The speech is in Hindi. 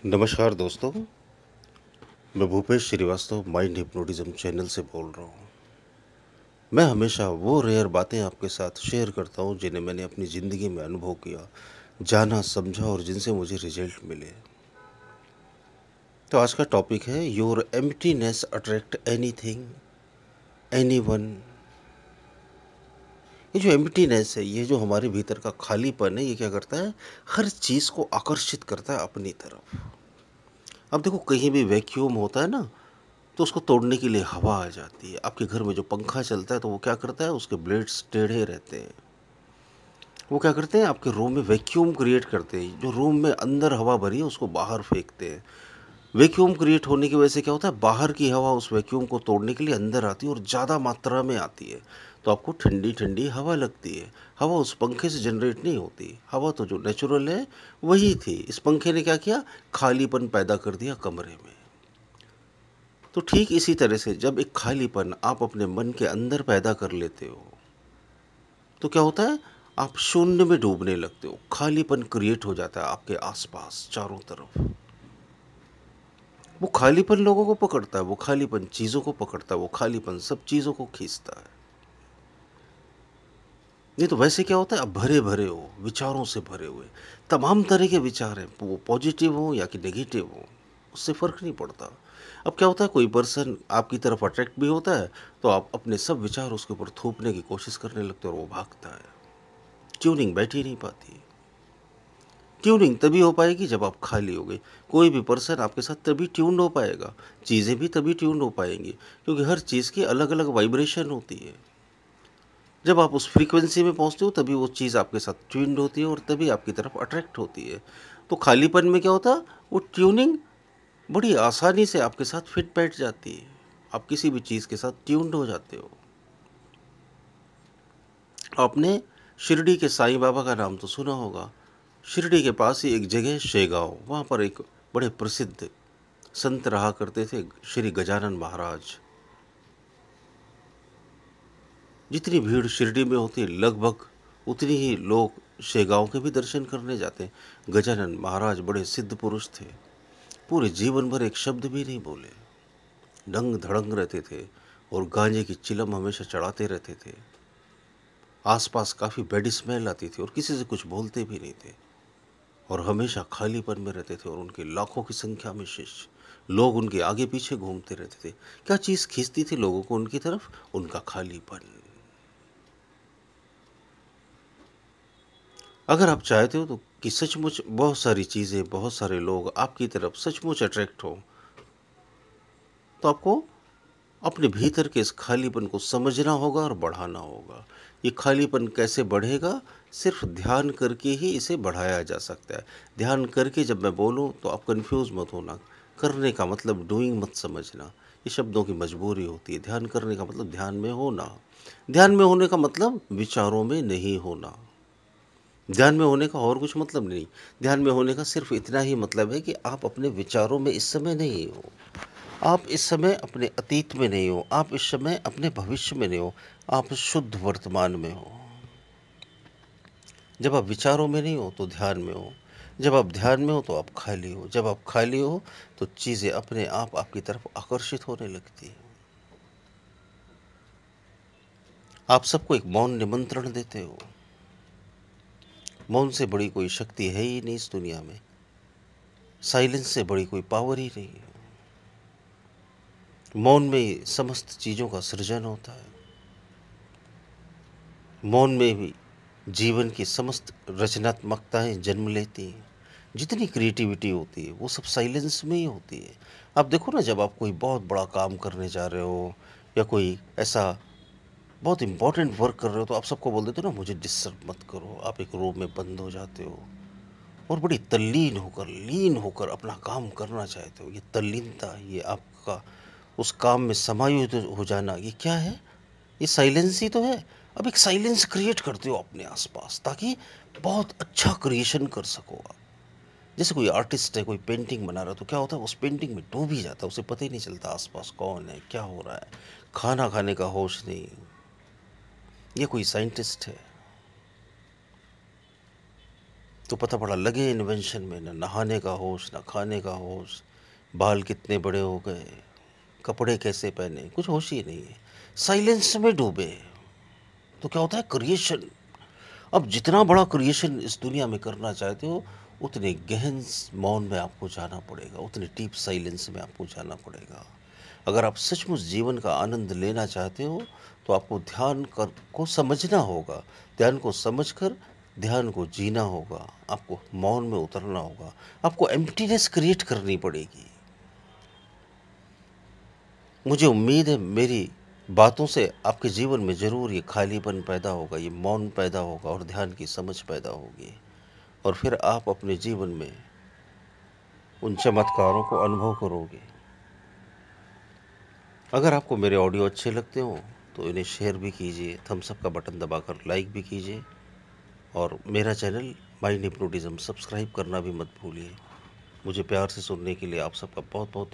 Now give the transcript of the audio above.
नमस्कार दोस्तों। मैं Bhupesh Srivastava mind hypnotism channel से बोल रहा हूँ। मैं हमेशा वो रेयर बातें आपके साथ शेयर करता हूँ जिन्हें मैंने अपनी ज़िंदगी में अनुभव किया, जाना, समझा और जिनसे मुझे रिजल्ट मिले। तो आज का टॉपिक है your emptiness attract anything, anyone. ये जो एम्प्टीनेस है, ये जो हमारे भीतर का खालीपन है, ये क्या करता है? हर चीज़ को आकर्षित करता है अपनी तरफ। अब देखो, कहीं भी वैक्यूम होता है ना, तो उसको तोड़ने के लिए हवा आ जाती है। आपके घर में जो पंखा चलता है तो वो क्या करता है? उसके ब्लेड्स टेढ़े रहते हैं। वो क्या करते हैं? आपके रूम में वैक्यूम क्रिएट करते हैं। जो रूम में अंदर हवा भरी है उसको बाहर फेंकते हैं। वैक्यूम क्रिएट होने की वजह से क्या होता है? बाहर की हवा उस वैक्यूम को तोड़ने के लिए अंदर आती है और ज़्यादा मात्रा में आती है। तो आपको ठंडी ठंडी हवा लगती है। हवा उस पंखे से जनरेट नहीं होती। हवा तो जो नेचुरल है वही थी। इस पंखे ने क्या किया? खालीपन पैदा कर दिया कमरे में। तो ठीक इसी तरह से जब एक खालीपन आप अपने मन के अंदर पैदा कर लेते हो तो क्या होता है? आप शून्य में डूबने लगते हो। खालीपन क्रिएट हो जाता है आपके आसपास चारों तरफ। वो खालीपन लोगों को पकड़ता है, वो खालीपन चीज़ों को पकड़ता है, वो खालीपन सब चीज़ों को खींचता है। नहीं तो वैसे क्या होता है? आप भरे भरे हो, विचारों से भरे हुए। तमाम तरह के विचार हैं, वो पॉजिटिव हो या कि नेगेटिव हो, उससे फ़र्क नहीं पड़ता। अब क्या होता है? कोई पर्सन आपकी तरफ अट्रैक्ट भी होता है तो आप अपने सब विचार उसके ऊपर थोपने की कोशिश करने लगते हो और वो भागता है। ट्यूनिंग बैठ ही नहीं पाती। ट्यूनिंग तभी हो पाएगी जब आप खाली हो गए। कोई भी पर्सन आपके साथ तभी ट्यून्ड हो पाएगा, चीज़ें भी तभी ट्यून्ड हो पाएंगी, क्योंकि हर चीज़ की अलग अलग वाइब्रेशन होती है। जब आप उस फ्रीक्वेंसी में पहुंचते हो तभी वो चीज़ आपके साथ ट्यून्ड होती है और तभी आपकी तरफ अट्रैक्ट होती है। तो खालीपन में क्या होता है? वो ट्यूनिंग बड़ी आसानी से आपके साथ फिट बैठ जाती है। आप किसी भी चीज़ के साथ ट्यून्ड हो जाते हो। आपने शिरडी के साईं बाबा का नाम तो सुना होगा। शिरडी के पास ही एक जगह शेगांव, वहाँ पर एक बड़े प्रसिद्ध संत रहा करते थे, श्री गजानन महाराज। जितनी भीड़ शिरडी में होती है लगभग उतनी ही लोग शेगांव के भी दर्शन करने जाते हैं। गजानन महाराज बड़े सिद्ध पुरुष थे। पूरे जीवन भर एक शब्द भी नहीं बोले, दंग धड़ंग रहते थे और गांजे की चिलम हमेशा चढ़ाते रहते थे। आसपास काफ़ी बैड स्मेल आती थी और किसी से कुछ बोलते भी नहीं थे और हमेशा खालीपन में रहते थे और उनके लाखों की संख्या में शिष्य, लोग उनके आगे पीछे घूमते रहते थे। क्या चीज़ खींचती थी लोगों को उनकी तरफ? उनका खालीपन। अगर आप चाहते हो तो कि सचमुच बहुत सारी चीज़ें, बहुत सारे लोग आपकी तरफ सचमुच अट्रैक्ट हो, तो आपको अपने भीतर के इस खालीपन को समझना होगा और बढ़ाना होगा। ये खालीपन कैसे बढ़ेगा? सिर्फ ध्यान करके ही इसे बढ़ाया जा सकता है। ध्यान करके जब मैं बोलूँ तो आप कंफ्यूज मत होना। करने का मतलब डूइंग मत समझना। ये शब्दों की मजबूरी होती है। ध्यान करने का मतलब ध्यान में होना। ध्यान में होने का मतलब विचारों में नहीं होना। ध्यान में होने का और कुछ मतलब नहीं। ध्यान में होने का सिर्फ इतना ही मतलब है कि आप अपने विचारों में इस समय नहीं हो। आप इस समय अपने अतीत में नहीं हो। आप इस समय अपने भविष्य में नहीं हो। आप शुद्ध वर्तमान में हो। जब आप विचारों में नहीं हो तो ध्यान में हो। जब आप ध्यान में हो तो आप खाली हो। जब आप खाली हो तो चीज़ें अपने आप आपकी तरफ आकर्षित होने लगती हैं। आप सबको एक मौन निमंत्रण देते हो। मौन से बड़ी कोई शक्ति है ही नहीं इस दुनिया में। साइलेंस से बड़ी कोई पावर ही नहीं है। मौन में समस्त चीज़ों का सृजन होता है। मौन में भी जीवन की समस्त रचनात्मकताएं जन्म लेती हैं। जितनी क्रिएटिविटी होती है वो सब साइलेंस में ही होती है। आप देखो ना, जब आप कोई बहुत बड़ा काम करने जा रहे हो या कोई ऐसा बहुत इम्पोर्टेंट वर्क कर रहे हो तो आप सबको बोल देते हो ना, मुझे डिस्टर्ब मत करो। आप एक रूम में बंद हो जाते हो और बड़ी तल्लीन होकर, लीन होकर अपना काम करना चाहते हो। ये तल्लीनता, ये आपका उस काम में समाहित हो जाना, ये क्या है? ये साइलेंस ही तो है। अब एक साइलेंस क्रिएट करते हो अपने आसपास ताकि बहुत अच्छा क्रिएशन कर सको आप। जैसे कोई आर्टिस्ट है, कोई पेंटिंग बना रहा है तो क्या होता है? उस पेंटिंग में डूब ही जाता है, उसे पता ही नहीं चलता आसपास कौन है, क्या हो रहा है। खाना खाने का होश नहीं। ये कोई साइंटिस्ट है, तो पता पड़ा लगे इन्वेंशन में, ना नहाने का होश, ना खाने का होश, बाल कितने बड़े हो गए, कपड़े कैसे पहने, कुछ होश ही नहीं है, साइलेंस में डूबे। तो क्या होता है, क्रिएशन। अब जितना बड़ा क्रिएशन इस दुनिया में करना चाहते हो, उतने गहन मौन में आपको जाना पड़ेगा, उतने डीप साइलेंस में आपको जाना पड़ेगा। अगर आप सचमुच जीवन का आनंद लेना चाहते हो, तो आपको ध्यान कर को समझना होगा, ध्यान को समझकर ध्यान को जीना होगा, आपको मौन में उतरना होगा, आपको एम्प्टीनेस क्रिएट करनी पड़ेगी। मुझे उम्मीद है मेरी बातों से आपके जीवन में ज़रूर ये खालीपन पैदा होगा, ये मौन पैदा होगा और ध्यान की समझ पैदा होगी, और फिर आप अपने जीवन में उन चमत्कारों को अनुभव करोगे। अगर आपको मेरे ऑडियो अच्छे लगते हो तो इन्हें शेयर भी कीजिए, थम्स अप का बटन दबाकर लाइक भी कीजिए, और मेरा चैनल माइंड हिप्नोटिज्म सब्सक्राइब करना भी मत भूलिए। मुझे प्यार से सुनने के लिए आप सबका बहुत बहुत